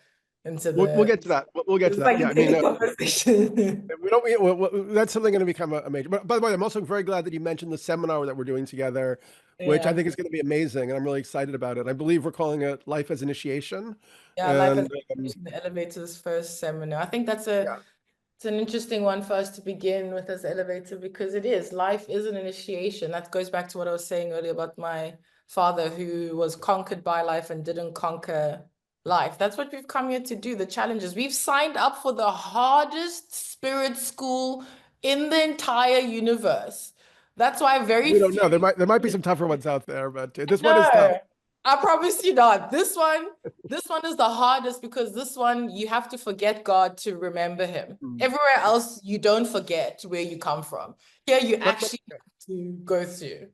We'll get to that. We'll get to that. Yeah, I mean, conversation. we don't. That's something going to become a major. But by the way, I'm also very glad that you mentioned the seminar that we're doing together, which I think is going to be amazing, and I'm really excited about it. I believe we're calling it "Life as Initiation." Yeah, life as the elevator's first seminar. I think that's it's an interesting one for us to begin with as elevator, because life is an initiation. That goes back to what I was saying earlier about my father who was conquered by life and didn't conquer life. That's what we've come here to do. The challenges. We've signed up for the hardest spirit school in the entire universe. That's why very we don't few. know. There might be some tougher ones out there, but this one is tough. No, I promise you not. This one is the hardest, because this one you have to forget God to remember him. Everywhere else, you don't forget where you come from. Here, you actually have to go through.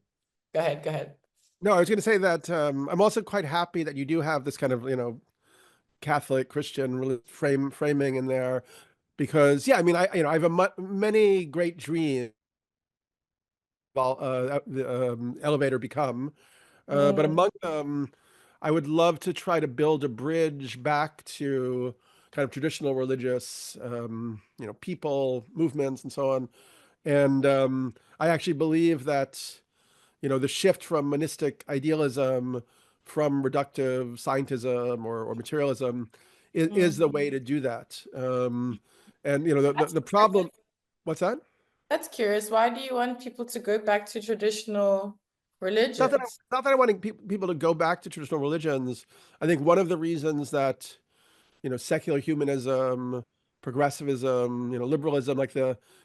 Go ahead. No, I was going to say that I'm also quite happy that you do have this kind of Catholic Christian framing in there, because I mean I have many great dreams the elevator become. But among them, I would love to try to build a bridge back to kind of traditional religious, people, movements, and so on. And I actually believe that, the shift from monistic idealism, from reductive scientism or materialism, is the way to do that. And the problem, what's that? That's curious. Why do you want people to go back to traditional religions? Not that I want people to go back to traditional religions. I think one of the reasons that, secular humanism, progressivism, liberalism, like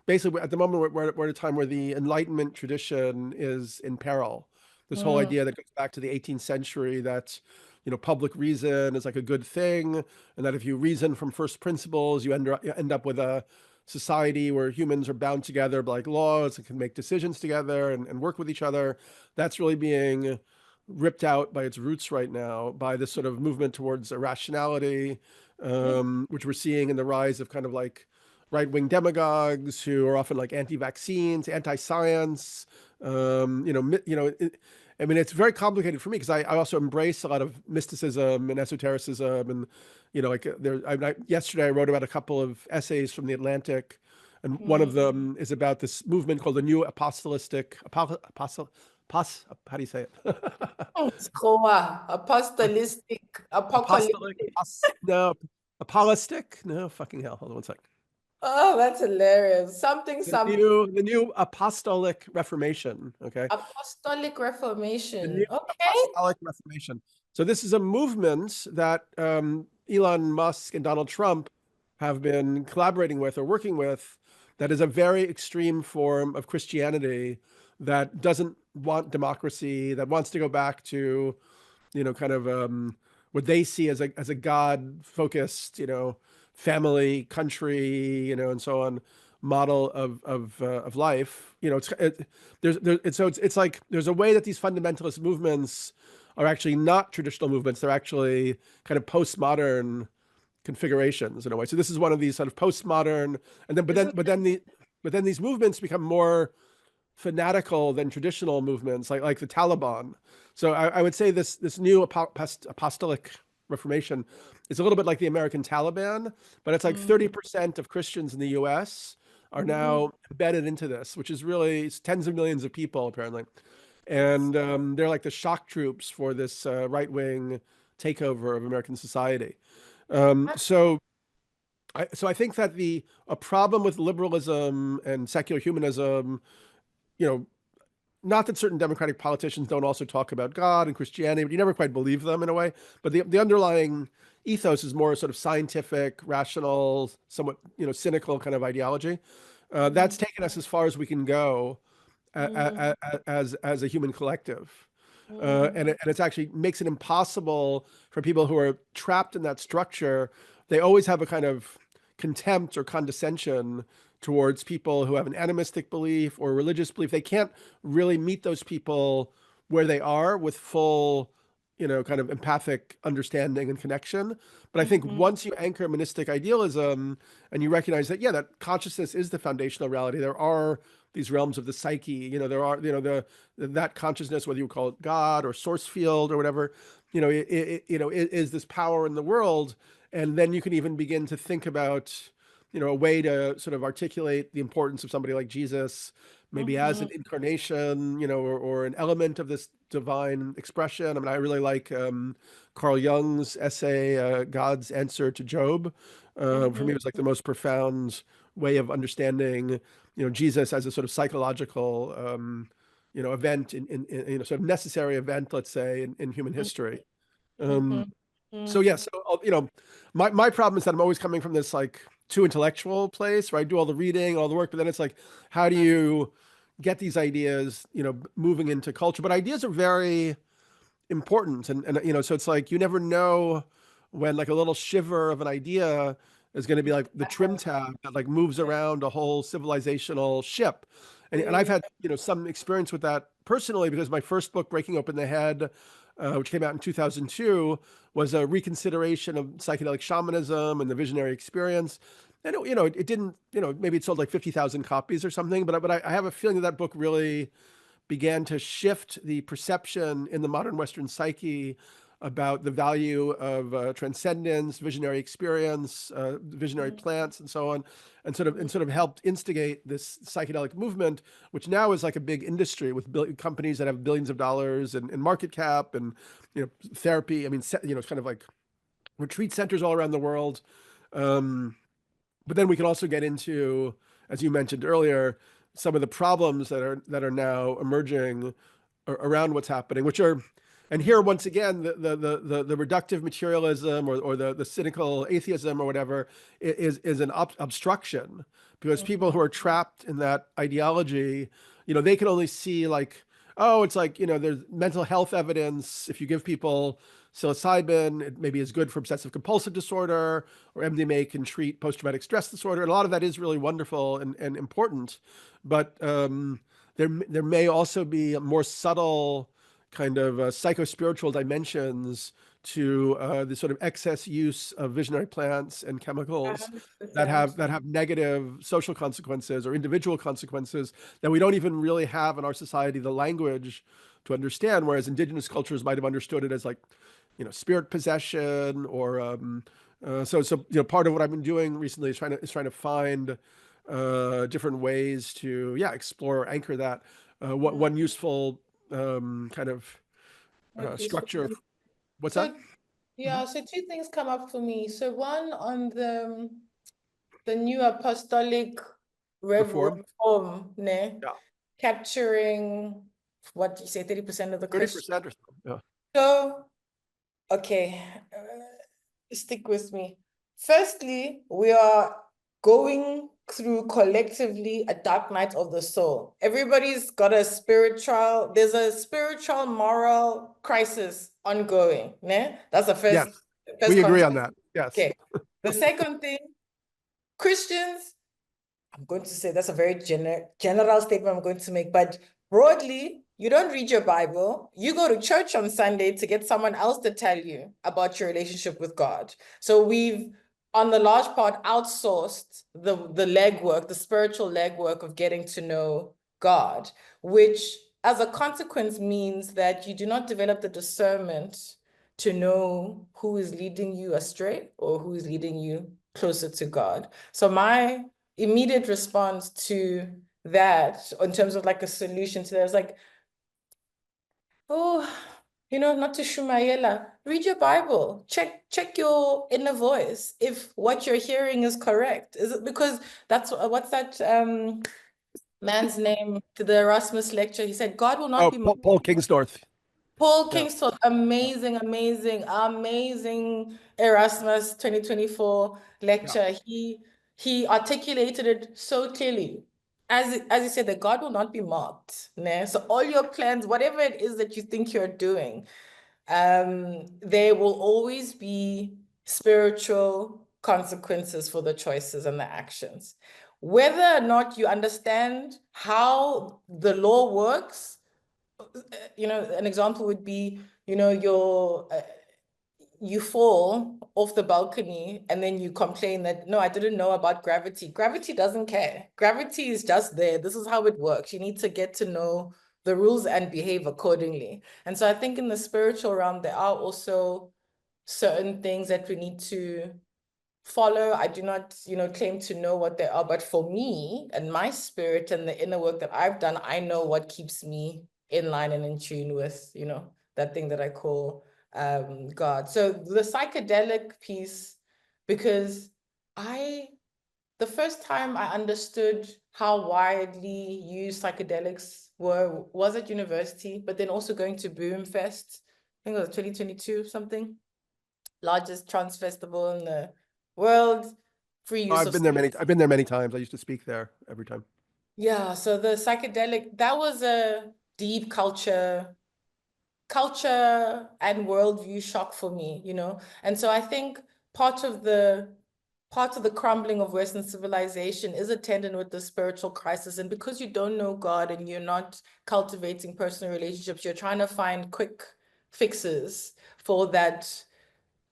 basically at the moment we're at a time where the Enlightenment tradition is in peril. This whole idea that goes back to the 18th century that public reason is like a good thing, and that if you reason from first principles, you end up with a society where humans are bound together by like laws and can make decisions together and work with each other. That's really being ripped out by its roots right now by this sort of movement towards irrationality, which we're seeing in the rise of kind of like right-wing demagogues who are often like anti-vaccines, anti-science. I mean, it's very complicated for me because I also embrace a lot of mysticism and esotericism, and like yesterday I wrote about a couple of essays from the Atlantic, and one of them is about this movement called the New how do you say it? Apostolistic, Apostolic, apocalyptic. no, apolistic, no, fucking hell. Hold on one sec. Oh, that's hilarious. The new apostolic reformation. Okay. Apostolic The new Reformation. Okay. apostolic reformation. So this is a movement that Elon Musk and Donald Trump have been collaborating with or working with, that is a very extreme form of Christianity that doesn't want democracy, that wants to go back to, kind of what they see as a God-focused, family, country, and so on model of life. It's like there's a way that these fundamentalist movements are actually not traditional movements. They're actually kind of postmodern configurations in a way. So this is one of these sort of postmodern, and then but then these movements become more fanatical than traditional movements like the Taliban. So I would say this new apostolic reformation is a little bit like the American Taliban, but it's like 30% of Christians in the US are now embedded into this, which is really it's tens of millions of people apparently. And they're like the shock troops for this right-wing takeover of American society. So I think that a problem with liberalism and secular humanism, you know, not that certain Democratic politicians don't also talk about God and Christianity, but you never quite believe them in a way. But the underlying ethos is more sort of scientific, rational, somewhat cynical kind of ideology. That's taken us as far as we can go as a human collective. And it's actually makes it impossible for people who are trapped in that structure. They always have a kind of contempt or condescension towards people who have an animistic belief or religious belief. They can't really meet those people where they are with full, kind of empathic understanding and connection. But I think once you anchor monistic idealism and you recognize that, yeah, that consciousness is the foundational reality, there are these realms of the psyche, there are, that consciousness, whether you call it God or source field or whatever, it is this power in the world. And then you can even begin to think about, a way to sort of articulate the importance of somebody like Jesus, maybe as an incarnation, or an element of this divine expression. I mean, I really like Carl Jung's essay, God's Answer to Job. For me, it was like the most profound way of understanding, Jesus as a sort of psychological, event sort of necessary event, let's say, in human history. So yeah, so my problem is that I'm always coming from this like too intellectual place where I do all the reading, all the work, but then it's like, how do you get these ideas, moving into culture? But ideas are very important, and so it's like you never know when like a little shiver of an idea is going to be like the trim tab that like moves around a whole civilizational ship. And I've had some experience with that personally because my first book, Breaking Open the Head, which came out in 2002, was a reconsideration of psychedelic shamanism and the visionary experience. And it didn't, maybe it sold like 50,000 copies or something, but I have a feeling that book really began to shift the perception in the modern Western psyche about the value of transcendence, visionary experience, visionary plants, and so on, and sort of helped instigate this psychedelic movement, which now is like a big industry with companies that have billions of dollars in market cap, and therapy. I mean, it's kind of like retreat centers all around the world. But then we can also get into, as you mentioned earlier, some of the problems that are now emerging around what's happening, which are, and here once again, the reductive materialism or the cynical atheism or whatever is an obstruction, because people who are trapped in that ideology, they can only see like, oh, it's like, there's mental health evidence if you give people psilocybin, it maybe is good for obsessive compulsive disorder, or MDMA can treat post-traumatic stress disorder. And a lot of that is really wonderful and important. But there may also be a more subtle kind of psychospiritual dimensions to the sort of excess use of visionary plants and chemicals that 100%. have negative social consequences or individual consequences that we don't even really have in our society the language to understand. Whereas indigenous cultures might have understood it as like, spirit possession or part of what I've been doing recently is trying to find different ways to explore or anchor that. What one useful kind of What useful. structure. What's that? So yeah, so two things come up for me. So one on the new apostolic Reform. reform, ne? Yeah. Capturing what you say, 30% of the Christians. 30% or so. Yeah. So, okay, stick with me. Firstly, we are going through collectively a dark night of the soul. Everybody's got there's a spiritual moral crisis ongoing. Ne? That's the Yes. first We agree context. on that. Yes. Okay. The second thing, Christians, I'm going to say that's a very general statement I'm going to make, but broadly, you don't read your Bible. You go to church on Sunday to get someone else to tell you about your relationship with God. So we've, on the large part, outsourced the legwork, the spiritual legwork of getting to know God, which as a consequence means that you do not develop the discernment to know who is leading you astray or who is leading you closer to God. So my immediate response to that in terms of like a solution to that is like, not to Shumayela, read your Bible, check your inner voice if what you're hearing is correct. Is it because that's what's that man's name to the Erasmus lecture? He said, God will not be Paul Kingsnorth. Paul Yeah. Kingston, amazing Erasmus 2024 lecture. He articulated it so clearly. As you said, that God will not be mocked. Ne? So all your plans, whatever it is that you think you're doing, there will always be spiritual consequences for the choices and the actions. Whether or not you understand how the law works, an example would be, you fall off the balcony and then you complain that, no, I didn't know about gravity. Gravity doesn't care. Gravity is just there. This is how it works. You need to get to know the rules and behave accordingly. And so I think in the spiritual realm, there are also certain things that we need to follow. I do not, claim to know what they are, but for me and my spirit and the inner work that I've done, I know what keeps me in line and in tune with, that thing that I call God. So the psychedelic piece, because the first time I understood how widely used psychedelics was at university, but then also going to Boomfest, I think it was 2022 something, largest trance festival in the world, free use I've of been there many times. I used to speak there every time. Yeah, so the psychedelic, that was a deep culture and worldview shock for me, And so I think part of the crumbling of Western civilization is attendant with the spiritual crisis. And because you don't know God and you're not cultivating personal relationships, you're trying to find quick fixes for that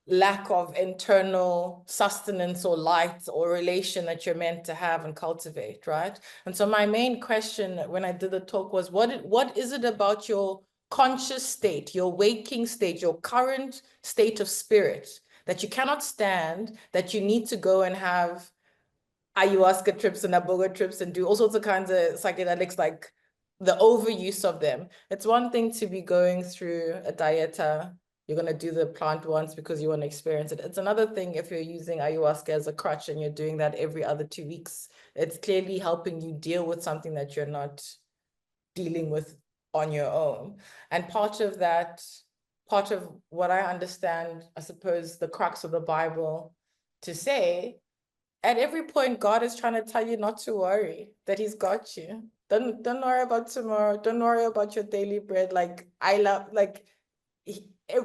lack of internal sustenance or light or relation that you're meant to have and cultivate, right? And so my main question when I did the talk was, what is it about your conscious state, your waking state, your current state of spirit that you cannot stand, that you need to go and have ayahuasca trips and aboga trips and do all sorts of kinds of psychedelics, like the overuse of them? It's one thing to be going through a dieta. You're going to do the plant once because you want to experience it. It's another thing if you're using ayahuasca as a crutch and you're doing that every other 2 weeks. It's clearly helping you deal with something that you're not dealing with on your own. And part of what I understand, I suppose, the crux of the Bible to say, at every point, God is trying to tell you not to worry, that He's got you. Don't worry about tomorrow. Don't worry about your daily bread.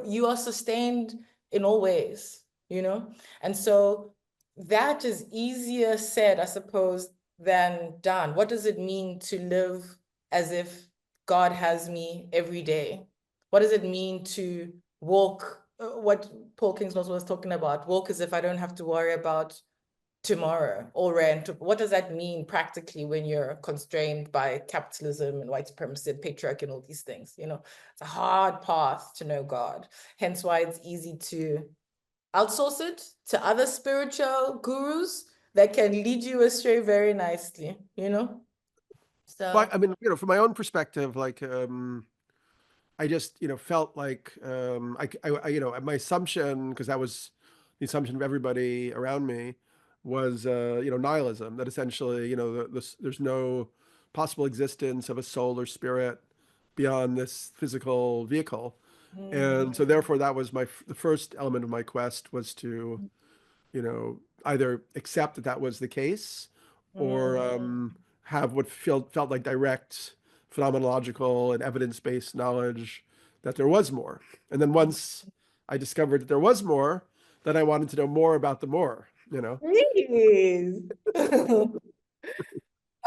you are sustained in all ways, you know? And so that is easier said, I suppose, than done. What does it mean to live as if God has me every day? What does it mean to walk, what Paul Kingsnorth was talking about, walk as if I don't have to worry about tomorrow or rent? What does that mean practically when you're constrained by capitalism and white supremacy and patriarchy and all these things? You know, it's a hard path to know God. Hence why it's easy to outsource it to other spiritual gurus that can lead you astray very nicely, you know? But So, I mean, from my own perspective, like, I just, felt like, my assumption, because that was the assumption of everybody around me, was, nihilism, that essentially, there's no possible existence of a soul or spirit beyond this physical vehicle. And so therefore that was the first element of my quest, was to, either accept that that was the case, or have what felt like direct phenomenological and evidence-based knowledge that there was more. And then once I discovered that there was more, then I wanted to know more about the more. please.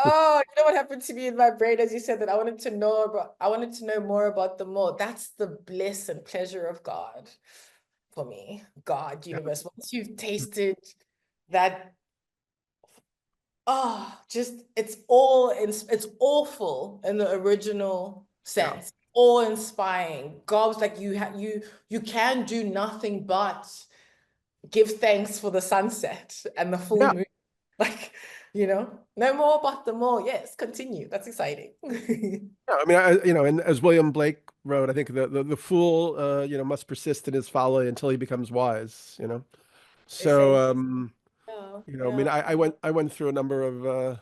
Oh, you know what happened to me in my brain as you said that I wanted to know more about the more. That's the bliss and pleasure of God for me. God, Yeah. universe. Once you've tasted that, oh, just it's awful in the original Yeah. sense. Awe-inspiring. God's like you can do nothing but give thanks for the sunset and the full Yeah. moon. Like, no more but the more. Yes, continue. That's exciting. Yeah, I mean, and as William Blake wrote, I think the fool, must persist in his folly until he becomes wise. So, Essentially. Yeah, I mean, yeah. I went through a number of,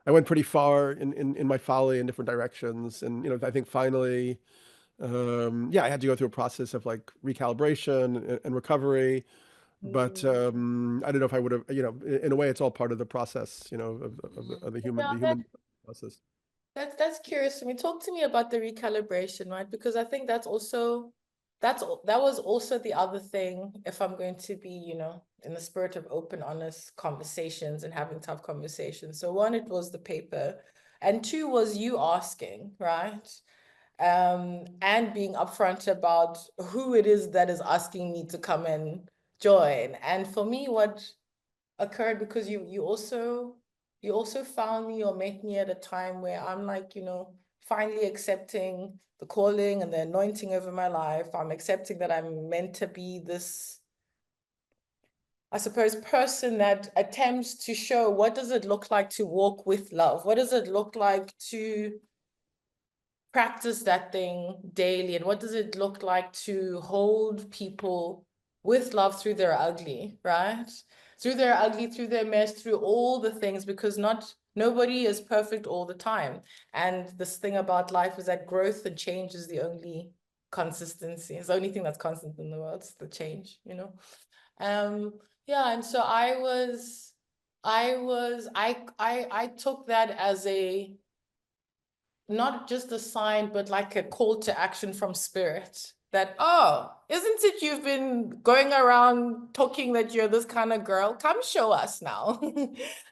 I went pretty far in my folly in different directions. And, I think finally, yeah, I had to go through a process of like recalibration and recovery. But Mm. I don't know if I would have, in a way, it's all part of the process, of the human, Yeah, the human process. that's curious to me. Talk to me about the recalibration, right? Because I think that was also the other thing, if I'm going to be, in the spirit of open, honest conversations and having tough conversations. So one, it was the paper, and two was you asking, right? And being upfront about who it is that is asking me to come and join. And for me, what occurred, because you also found me or met me at a time where I'm like, finally accepting the calling and the anointing over my life. I'm accepting that I'm meant to be this, I suppose, person that attempts to show what does it look like to walk with love? What does it look like to practice that thing daily? And what does it look like to hold people with love through their ugly, right? Through their ugly, through their mess, through all the things, because nobody is perfect all the time. And this thing about life is that growth and change is the only consistency. It's the only thing that's constant in the world, it's the change. Um, yeah, and so I took that as a not just a sign, but like a call to action from spirit that, oh, isn't it you've been going around talking that you're this kind of girl? Come show us now.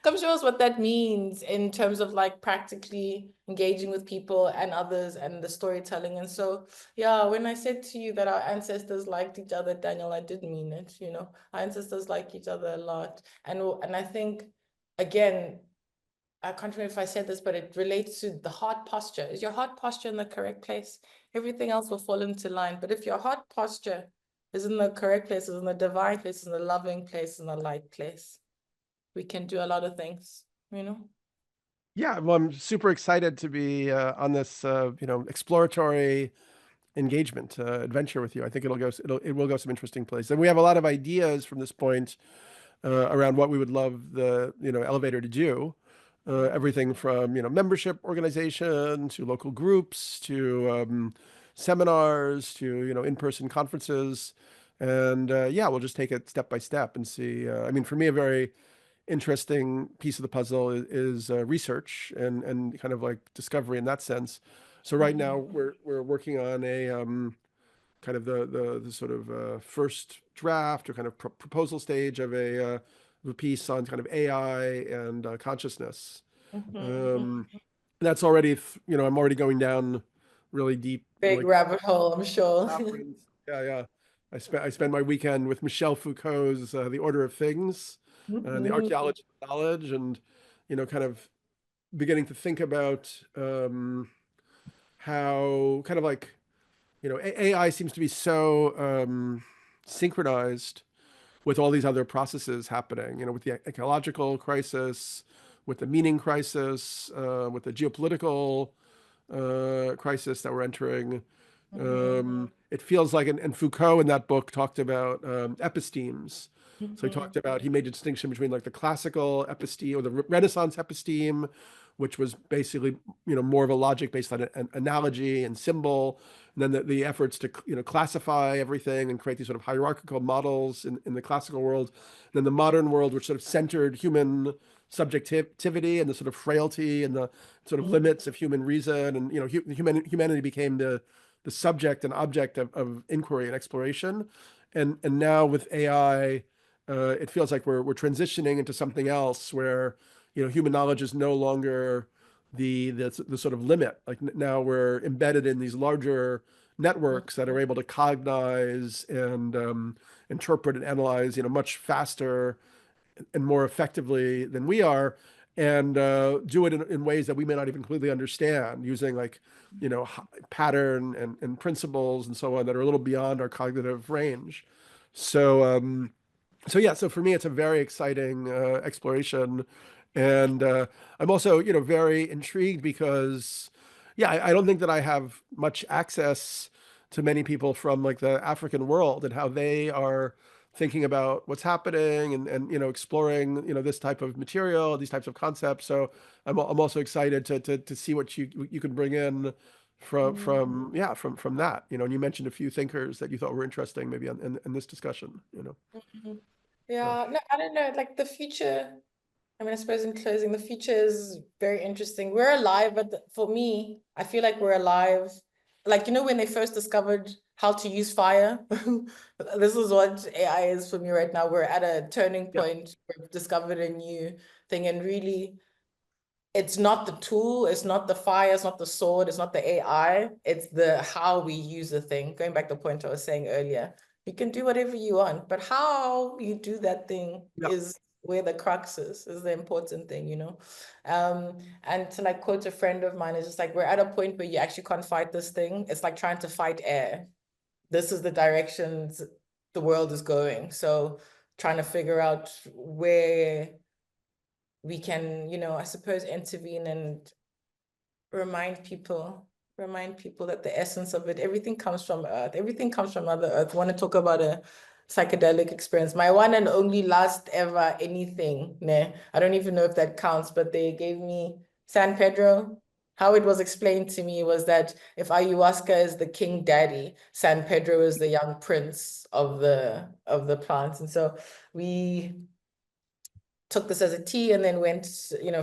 Come show us what that means in terms of like practically engaging with people and others and the storytelling. And so, yeah, when I said to you that our ancestors liked each other, Daniel, I did mean it, Our ancestors like each other a lot. And I think, again, I can't remember if I said this, but it relates to the heart posture. Is your heart posture in the correct place? Everything else will fall into line. But if your heart posture is in the correct place, is in the divine place, in the loving place, in the light place, we can do a lot of things. Yeah, well, I'm super excited to be on this, exploratory engagement adventure with you. I think it will go some interesting places, and we have a lot of ideas from this point around what we would love the elevator to do. Everything from membership organization to local groups to seminars to in-person conferences, and yeah, we'll just take it step by step and see. I mean, for me, a very interesting piece of the puzzle is research and kind of like discovery in that sense. So right now we're working on kind of the sort of first draft or kind of proposal stage of a piece on kind of AI and consciousness. Um, that's already, I'm already going down really deep, Big like rabbit hole, I'm sure. labyrinth. Yeah, yeah. I spent my weekend with Michel Foucault's The Order of Things and the archaeology of knowledge, and kind of beginning to think about how kind of like AI seems to be so synchronized with all these other processes happening, with the ecological crisis, with the meaning crisis, with the geopolitical crisis that we're entering. It feels like, and Foucault in that book talked about epistemes. So he made a distinction between like the classical episteme or the Renaissance episteme, which was basically, more of a logic based on an analogy and symbol. And then the efforts to, classify everything and create these sort of hierarchical models in the classical world. And then the modern world, which sort of centered human subjectivity and the sort of frailty and the sort of limits of human reason. And, humanity became the subject and object of inquiry and exploration. And now with AI, it feels like we're transitioning into something else where, human knowledge is no longer the sort of limit. Like now we're embedded in these larger networks that are able to cognize and interpret and analyze, much faster and more effectively than we are, and do it in ways that we may not even completely understand, using like, pattern and principles and so on that are a little beyond our cognitive range. So yeah, so for me, it's a very exciting exploration, and I'm also, very intrigued because, yeah, I don't think that I have much access to many people from like the African world and how they are thinking about what's happening and exploring this type of material, these types of concepts. So I'm also excited to see what you can bring in from that. And you mentioned a few thinkers that you thought were interesting, maybe in this discussion. Yeah. Yeah, no, I don't know. Like the future, I mean, I suppose in closing, the future is very interesting. We're alive, but for me, I feel like we're alive. Like, when they first discovered how to use fire, this is what AI is for me right now. We're at a turning Yeah. point. We've discovered a new thing, and really, it's not the tool, it's not the fire, it's not the sword, it's not the AI, it's the how we use the thing. Going back to the point I was saying earlier, you can do whatever you want, but how you do that thing Yeah. is where the crux is the important thing. And to like quote a friend of mine, it's just like we're at a point where you actually can't fight this thing. It's like trying to fight air. This is the directions the world is going. So trying to figure out where we can, I suppose, intervene and remind people that the essence of it, everything comes from Earth. Everything comes from Mother Earth. I want to talk about a psychedelic experience. My one and only last ever anything. Nah, I don't even know if that counts, but they gave me San Pedro. How it was explained to me was that if ayahuasca is the king daddy, San Pedro is the young prince of the plants. And so we took this as a tea and then went,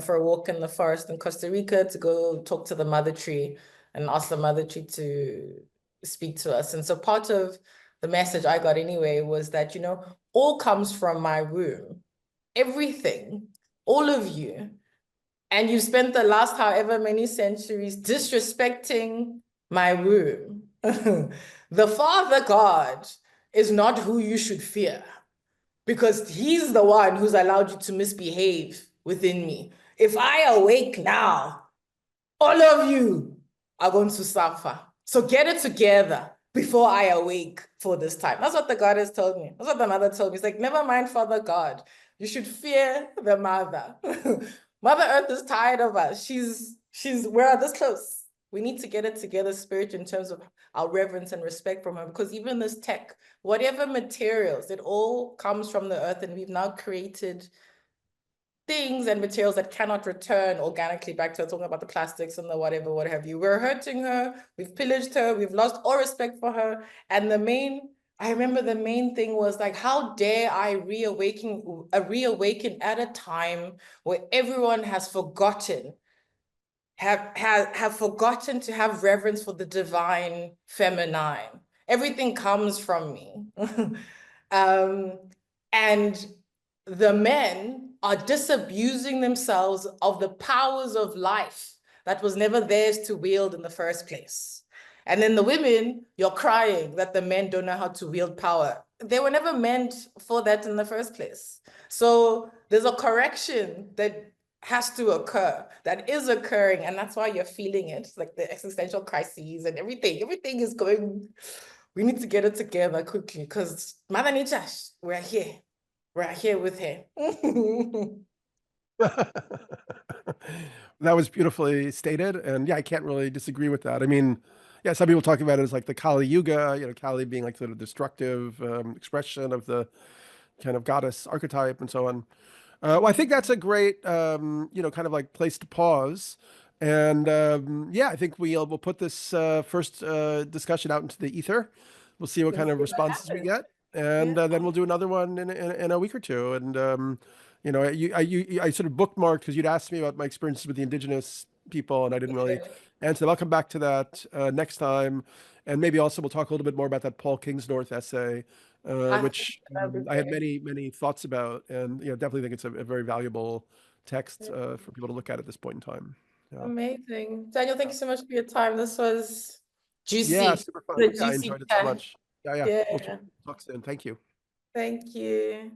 for a walk in the forest in Costa Rica to go talk to the mother tree and ask the mother tree to speak to us. And so part of the message I got anyway was that, all comes from my womb. Everything, all of you. And you spent the last however many centuries disrespecting my womb. The Father God is not who you should fear, because he's the one who's allowed you to misbehave within me. If I awake now, all of you are going to suffer. So get it together before I awake for this time. That's what the God has told me. That's what the mother told me. It's like, never mind, Father God. You should fear the mother. Mother Earth is tired of us. We're this close. We need to get it together, spirit, in terms of our reverence and respect from her, because even this tech, whatever materials, it all comes from the earth, and we've now created things and materials that cannot return organically back to her, talking about the plastics and the whatever, what have you. We're hurting her, we've pillaged her, we've lost all respect for her. And I remember the main thing was like, how dare I reawaken at a time where everyone has forgotten, have forgotten to have reverence for the divine feminine. everything comes from me. And the men are disabusing themselves of the powers of life that was never theirs to wield in the first place. And then the women, you're crying that the men don't know how to wield power. They were never meant for that in the first place. So there's a correction that has to occur, that is occurring, and that's why you're feeling it, like the existential crises and everything. Everything is going, we need to get it together quickly because Mother Nature, we're here. We're here with her. That was beautifully stated, and yeah, I can't really disagree with that. I mean, yeah, some people talk about it as like the Kali Yuga, Kali being like the destructive expression of the kind of goddess archetype and so on. Well, I think that's a great, kind of like place to pause. And yeah, I think we'll put this first discussion out into the ether. We'll see what Let's kind of see what responses we happens. get, and Yeah. then we'll do another one in a week or two. And I sort of bookmarked because you'd asked me about my experiences with the indigenous people, and I didn't really answer. I'll come back to that next time, and maybe also we'll talk a little bit more about that Paul Kingsnorth essay, I think which that'd be I had great. many thoughts about, and definitely think it's a very valuable text Yeah. for people to look at this point in time. Yeah, Amazing. Daniel, thank you so much for your time. This was yeah, juicy. super fun. The Yeah, I juicy enjoyed it so chat. much. Yeah, we'll Yeah. talk soon. Thank you. Thank you.